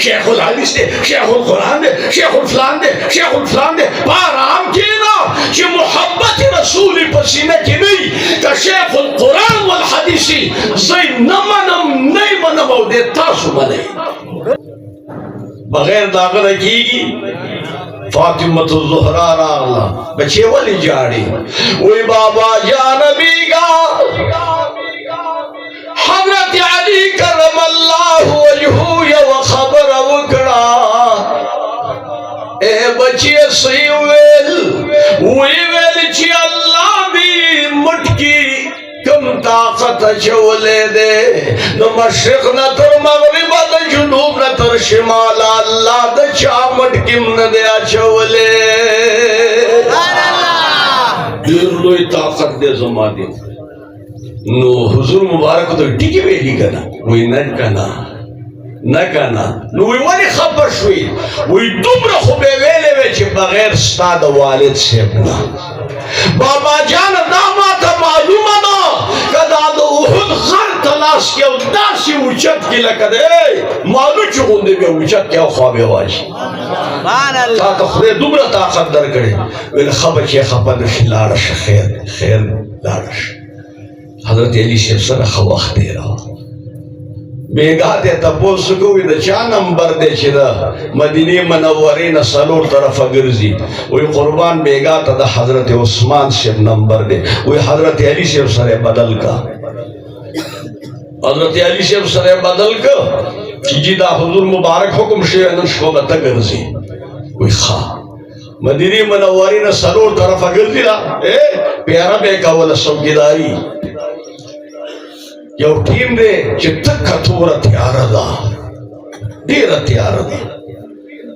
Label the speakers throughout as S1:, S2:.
S1: शेखुल हदीस दे, शेखुल कुरान दे, शेखुल फलान दे, शेखुल फलान दे। आराम की ना कि मोहब्बत रसूल पसीने की नहीं का शेखुल कुरान वल हदीसी जै नमनम नहीं मनम और दे तासु मने बगैर दागन कीगी। फातिमतुल ज़हरा रागला बच्चे वाली जाड़ी वही बाबा जान बीगा हज़रत अली करमल्लाहु वजहू या व खबर वकड़ा ए बच्चे सही वेल ची अल्लाह भी मुटकी कम ताकत चवले दे न मशरिक न तर मगरिब न जुनूब न तर शिमाल अल्लाह द चामट किम न दे चवले देर लोई ताकत दे जमाने नो हुजूर मुबारक तो टिकी वेली कना वही न कना नो वही वाली खबर शुई वही तुमरा खुबे वेले वेचे बगैर स्ताद वालिद से अपना बाबा जान दामाद मालूम ना कदा दो उहुद खर तलाश के उदासी उचत की लकदे मालूम चुगुंदे बे उचत क्या ख्वाबे वाजी सुभान अल्लाह ता खुदे दुबरा ताकत दर करे वे खबर के खबर खिलाड़ खैर लाड़ हजरत अली से सर खवाख दे रहा बेगाते तपोस को इधर चा नंबर दे चिदा मदीने मनव्वरे न सलोर तरफ गिरजी वही कुर्बान बेगात दा हजरत उस्मान से नंबर दे वही हजरत अली से सरे बदल का हजरत अली से सरे बदल का चीजिदा हुजूर मुबारक हुक्म से अनुष्को बता गिरजी वही खा मदीने मनव्वरे न सलोर तरफ गिरजी ला ए प्यारा बेका वाला चौकीदारी यो टीम दे चित्तक कठोर हथियार दा ढेर हथियार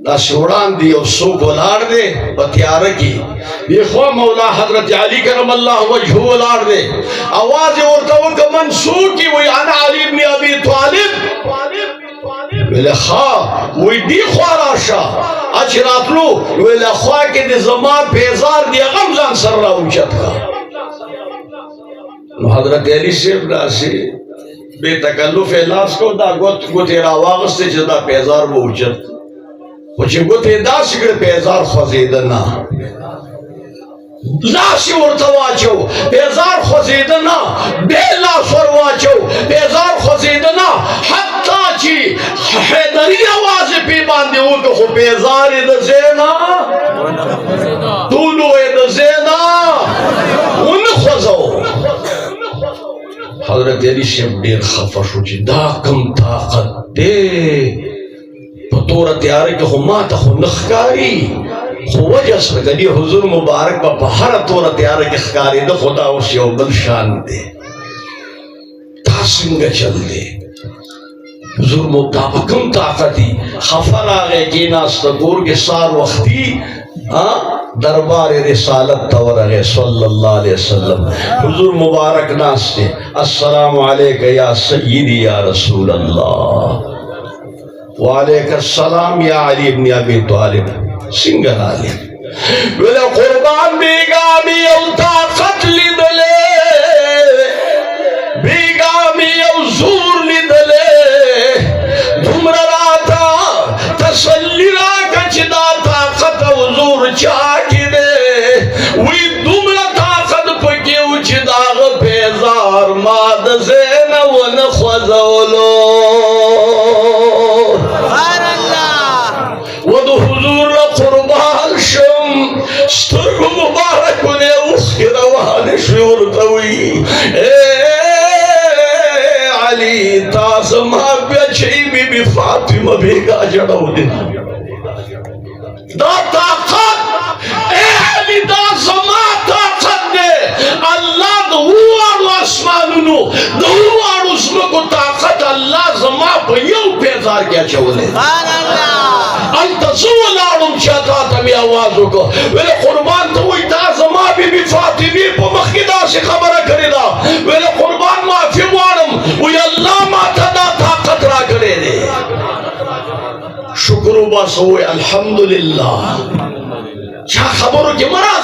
S1: दा शोड़ान दी और सो गोलाड़ दे हथियार की देखो मौला हजरत अली करमल्लाहु वजहू गोलाड़ दे आवाज और तो मंसूर की वही अना अली इब्न अबी तालिब वेले खा वही दी ख्वाराशा अचरातलू वेले खा के दे जमा बेजार दी गमजान सररा उचत का हजरत अली से नासी बेतकल्लुफ लास को दा गोत गोतेरा वागस्ते जदा पेजार वो उचत वचे गोते दा सिगड़ पेजार खजीदना लासी उर्तवाचो पेजार खजीदना बेला सरवाचो पेजार खजीदना हत्ता जी हैदरी आवाज पे बांधे हो तो पेजार इधर सेना तूलो इधर सेना उन खजो हजरत अली से डेर खफश हो दा कम ताकत दे पतोर तैयार के हुमा तो नखकारी वजह से कदी हुजूर मुबारक का बाहर तोर तैयार के खकारी द खुदा उस योगल शान दे तासिंग चल दे हुजूर मुबारक कम ताकती खफर आ गए कि नास्तगोर के सार वक्ती दरबार रिसालत तवरगे सल्लल्लाहु अलैहि वसल्लम हुजूर मुबारक नास्ते अस्सलामु अलैका या सय्यदी या रसूल अल्लाह व अलैका सलाम या अली इब्न अबी तालिब सिंगल आले वेला कुर्बान बेगामी औता कत्ल दले बेगामी औ जूर लिदले धुमरा राता तसल्ली रा कचदा ताकत हुजूर चा माद से न वन खजोलो वो तो हुजूर कुर्बान शम स्तुर्ग मुबारक ने उसके रवाने शूर तवी ए अली तासमा बेची बीबी फातिमा बेगा जड़ो दे दाता खत ए अली तासमा ताकत दे अल्लाह आसमानों दोनों उसमें को ताकत अल्लाह जमा भैया पेजार क्या चवले अल्तज़ुलाडुम चाहता तभी आवाज़ों को वेले कुर्बान तो वही था जमा भी फातिमी को मखिदा से खबर करेगा वेले कुर्बान माफी वारम वही अल्लाह माता दा ताकत रा करे दे शुक्र बस हो अल्हम्दुलिल्लाह क्या खबरों के मरा